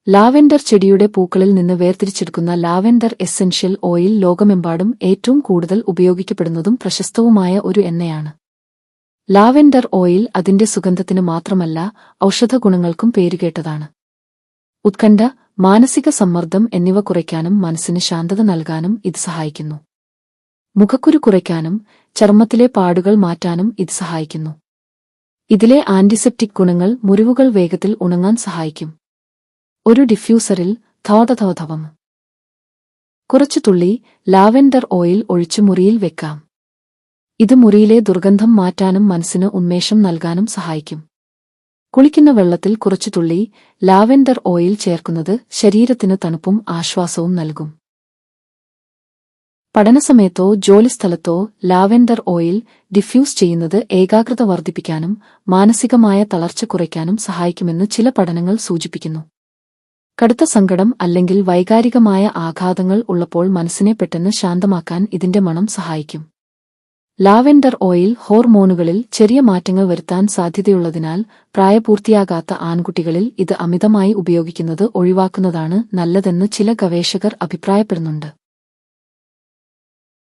Lavender ചെടിയുടെ പൂക്കളിൽ നിന്ന് വേർതിരിച്ചെടുക്കുന്ന lavender essential oil ലോകമെമ്പാടും ഏറ്റവും കൂടുതൽ ഉപയോഗിക്കപ്പെടുന്നതും പ്രശസ്തവുമായ ഒരു എണ്ണയാണ്. ലാവെൻഡർ ഓയിൽ അതിന്റെ സുഗന്ധത്തിന് മാത്രമല്ല ഔഷധഗുണങ്ങൾക്കും പേരുകേട്ടതാണ്. ഉത്കണ്ഠ, മാനസിക സമ്മർദ്ദം എന്നിവ കുറയ്ക്കാനും മനസ്സിന് ശാന്തത നൽകാനും ഇത് സഹായിക്കുന്നു. മുഖക്കുരു കുറയ്ക്കാനും ചർമ്മത്തിലെ പാടുകൾ മാറ്റാനും ഇത് സഹായിക്കുന്നു. ഇതിലെ ആന്റിസെപ്റ്റിക് ഗുണങ്ങൾ മുറിവുകൾ വേഗത്തിൽ ഉണങ്ങാൻ സഹായിക്കും. ഒരു ഡിഫ്യൂസറിൽ ധവധവധവം കുറച്ചു തുള്ളി ലാവെൻഡർ ഓയിൽ ഒഴിച്ച് മുറിയിൽ വെക്കാം. ഇത് മുറിയിലെ ദുർഗന്ധം മാറ്റാനും മനസ്സിന് ഉന്മേഷം നൽകാനും സഹായിക്കും. കുളിക്കുന്ന വെള്ളത്തിൽ കുറച്ചു തുള്ളി ലാവെൻഡർ ഓയിൽ ചേർക്കുന്നത് ശരീരത്തിന് തണുപ്പും ആശ്വാസവും നൽകും. പഠനസമയത്തോ ജോലിസ്ഥലത്തോ ലാവെൻഡർ ഓയിൽ ഡിഫ്യൂസ് ചെയ്യുന്നത് ഏകാഗ്രത വർദ്ധിപ്പിക്കാനും മാനസികമായ തളർച്ച കുറയ്ക്കാനും സഹായിക്കുമെന്ന് ചില പഠനങ്ങൾ സൂചിപ്പിക്കുന്നു. കടുത്ത സങ്കടം അല്ലെങ്കിൽ വൈകാരികമായ ആഘാതങ്ങൾ ഉള്ളപ്പോൾ മനസ്സിനെ പെട്ടെന്ന് ശാന്തമാക്കാൻ ഇതിന്റെ മണം സഹായിക്കും. ലാവെൻഡർ ഓയിൽ ഹോർമോണുകളിൽ ചെറിയ മാറ്റങ്ങൾ വരുത്താൻ സാധ്യതയുള്ളതിനാൽ പ്രായപൂർത്തിയാകാത്ത ആൺകുട്ടികളിൽ ഇത് അമിതമായി ഉപയോഗിക്കുന്നത് ഒഴിവാക്കുന്നതാണ് നല്ലതെന്ന് ചില ഗവേഷകർ അഭിപ്രായപ്പെടുന്നുണ്ട്.